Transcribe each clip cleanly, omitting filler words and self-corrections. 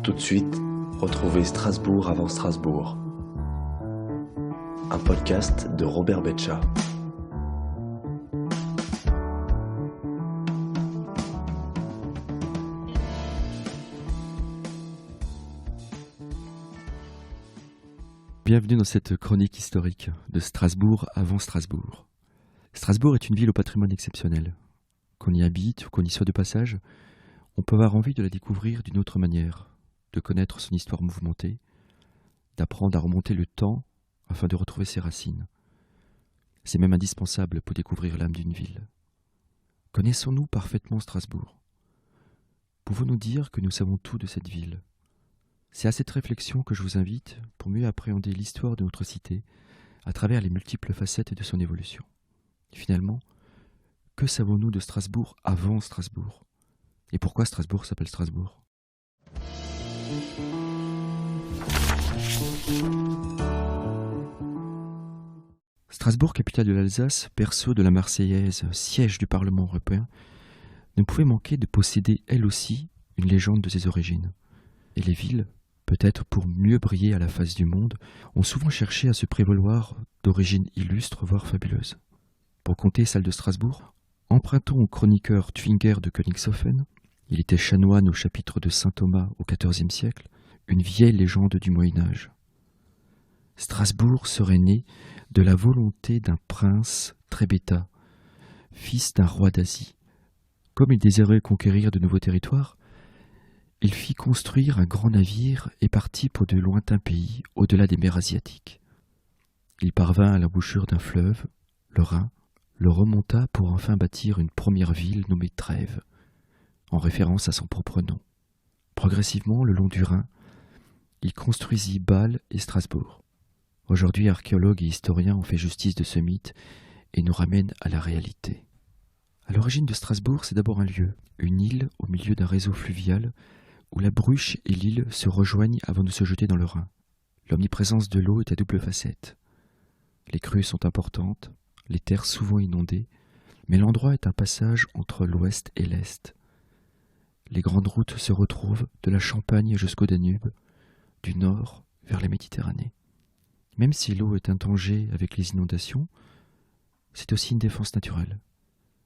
Tout de suite, retrouvez Strasbourg avant Strasbourg. Un podcast de Robert Betcha. Bienvenue dans cette chronique historique de Strasbourg avant Strasbourg. Strasbourg est une ville au patrimoine exceptionnel. Qu'on y habite ou qu'on y soit de passage, on peut avoir envie de la découvrir d'une autre manière, de connaître son histoire mouvementée, d'apprendre à remonter le temps afin de retrouver ses racines. C'est même indispensable pour découvrir l'âme d'une ville. Connaissons-nous parfaitement Strasbourg? Pouvons-nous dire que nous savons tout de cette ville? C'est à cette réflexion que je vous invite pour mieux appréhender l'histoire de notre cité à travers les multiples facettes de son évolution. Et finalement, que savons-nous de Strasbourg avant Strasbourg? Et pourquoi Strasbourg s'appelle Strasbourg? Strasbourg, capitale de l'Alsace, berceau de la Marseillaise, siège du Parlement européen, ne pouvait manquer de posséder elle aussi une légende de ses origines. Et les villes, peut-être pour mieux briller à la face du monde, ont souvent cherché à se prévaloir d'origines illustres, voire fabuleuses. Pour compter celle de Strasbourg, empruntons au chroniqueur Twinger de Königshofen, il était chanoine au chapitre de saint Thomas au XIVe siècle, une vieille légende du Moyen-Âge. Strasbourg serait né de la volonté d'un prince Trébéta, fils d'un roi d'Asie. Comme il désirait conquérir de nouveaux territoires, il fit construire un grand navire et partit pour de lointains pays au-delà des mers asiatiques. Il parvint à l'embouchure d'un fleuve, le Rhin, le remonta pour enfin bâtir une première ville nommée Trèves, en référence à son propre nom. Progressivement, le long du Rhin, il construisit Bâle et Strasbourg. Aujourd'hui, archéologues et historiens ont fait justice de ce mythe et nous ramènent à la réalité. À l'origine de Strasbourg, c'est d'abord un lieu, une île au milieu d'un réseau fluvial où la Bruche et l'île se rejoignent avant de se jeter dans le Rhin. L'omniprésence de l'eau est à double facette. Les crues sont importantes, les terres souvent inondées, mais l'endroit est un passage entre l'ouest et l'est. Les grandes routes se retrouvent de la Champagne jusqu'au Danube, du nord vers la Méditerranée. Même si l'eau est un danger avec les inondations, c'est aussi une défense naturelle.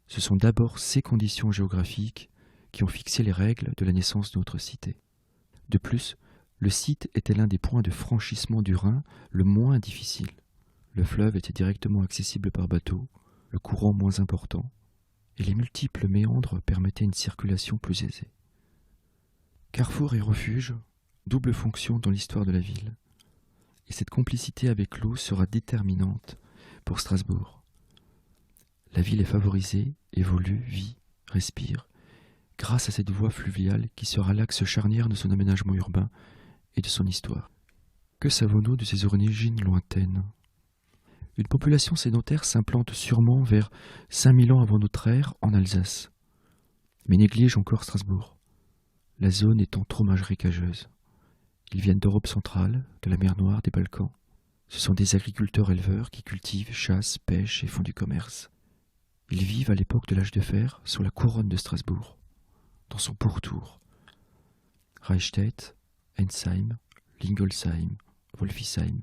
Ce sont d'abord ces conditions géographiques qui ont fixé les règles de la naissance de notre cité. De plus, le site était l'un des points de franchissement du Rhin le moins difficile. Le fleuve était directement accessible par bateau, le courant moins important, et les multiples méandres permettaient une circulation plus aisée. Carrefour et refuge, double fonction dans l'histoire de la ville. Et cette complicité avec l'eau sera déterminante pour Strasbourg. La ville est favorisée, évolue, vit, respire, grâce à cette voie fluviale qui sera l'axe charnière de son aménagement urbain et de son histoire. Que savons-nous de ses origines lointaines? Une population sédentaire s'implante sûrement vers 5000 ans avant notre ère en Alsace, mais néglige encore Strasbourg, la zone étant trop marécageuse. Ils viennent d'Europe centrale, de la mer Noire, des Balkans. Ce sont des agriculteurs-éleveurs qui cultivent, chassent, pêchent et font du commerce. Ils vivent à l'époque de l'âge de fer sous la couronne de Strasbourg, dans son pourtour. Reichstätt, Ensheim, Lingolsheim, Wolfisheim,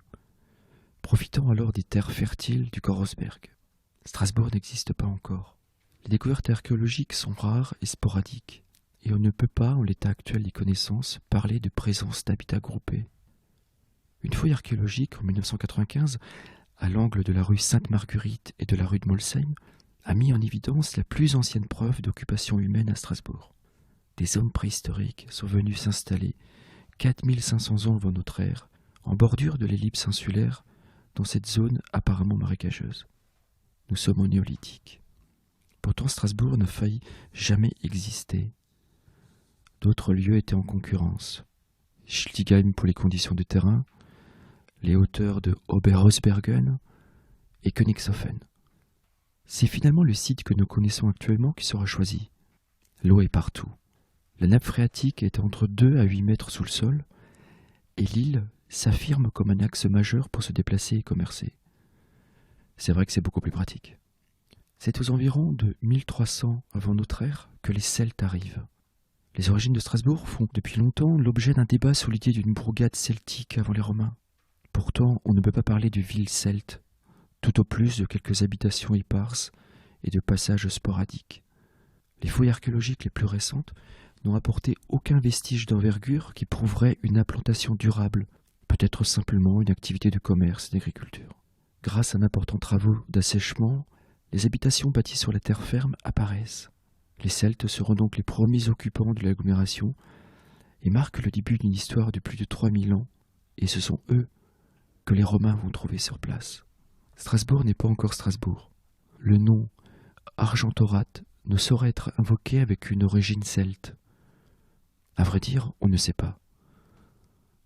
profitant alors des terres fertiles du Korosberg. Strasbourg n'existe pas encore. Les découvertes archéologiques sont rares et sporadiques. Et on ne peut pas, en l'état actuel des connaissances, parler de présence d'habitats groupés. Une fouille archéologique en 1995, à l'angle de la rue Sainte-Marguerite et de la rue de Molsheim, a mis en évidence la plus ancienne preuve d'occupation humaine à Strasbourg. Des hommes préhistoriques sont venus s'installer 4500 ans avant notre ère, en bordure de l'ellipse insulaire, dans cette zone apparemment marécageuse. Nous sommes au néolithique. Pourtant Strasbourg n'a failli jamais exister. D'autres lieux étaient en concurrence. Schiltigheim pour les conditions de terrain, les hauteurs de Oberhausbergen et Königshofen. C'est finalement le site que nous connaissons actuellement qui sera choisi. L'eau est partout. La nappe phréatique est entre 2 à 8 mètres sous le sol et l'île s'affirme comme un axe majeur pour se déplacer et commercer. C'est vrai que c'est beaucoup plus pratique. C'est aux environs de 1300 avant notre ère que les Celtes arrivent. Les origines de Strasbourg font depuis longtemps l'objet d'un débat sur l'idée d'une bourgade celtique avant les Romains. Pourtant, on ne peut pas parler de ville celte, tout au plus de quelques habitations éparses et de passages sporadiques. Les fouilles archéologiques les plus récentes n'ont apporté aucun vestige d'envergure qui prouverait une implantation durable, peut-être simplement une activité de commerce et d'agriculture. Grâce à d'importants travaux d'assèchement, les habitations bâties sur la terre ferme apparaissent. Les Celtes seront donc les premiers occupants de l'agglomération et marquent le début d'une histoire de plus de 3000 ans, et ce sont eux que les Romains vont trouver sur place. Strasbourg n'est pas encore Strasbourg. Le nom Argentorate ne saurait être invoqué avec une origine celte. À vrai dire, on ne sait pas.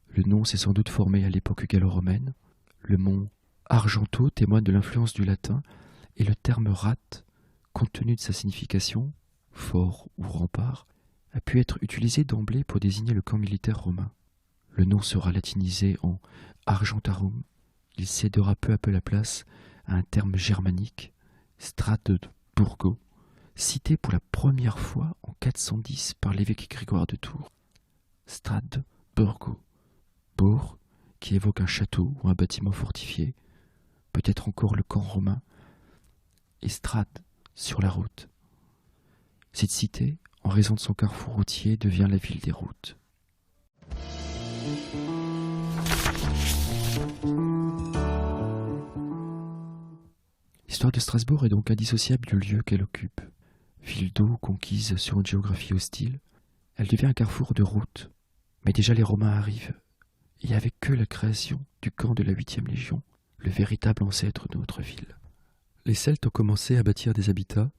Le nom s'est sans doute formé à l'époque gallo-romaine. Le mont Argento témoigne de l'influence du latin, et le terme rate, compte tenu de sa signification, fort ou rempart, a pu être utilisé d'emblée pour désigner le camp militaire romain. Le nom sera latinisé en Argentarum. Il cédera peu à peu la place à un terme germanique, Stradburgo, cité pour la première fois en 410 par l'évêque Grégoire de Tours. Stradburgo, bourg qui évoque un château ou un bâtiment fortifié, peut-être encore le camp romain, et Strad, sur la route. Cette cité, en raison de son carrefour routier, devient la ville des routes. L'histoire de Strasbourg est donc indissociable du lieu qu'elle occupe. Ville d'eau conquise sur une géographie hostile, elle devient un carrefour de routes. Mais déjà les Romains arrivent, et avec eux la création du camp de la 8e Légion, le véritable ancêtre de notre ville. Les Celtes ont commencé à bâtir des habitats.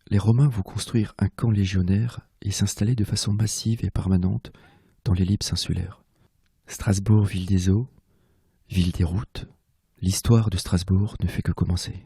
Les Romains vont construire un camp légionnaire et s'installer de façon massive et permanente dans l'ellipse insulaire. Strasbourg, ville des eaux, ville des routes, l'histoire de Strasbourg ne fait que commencer.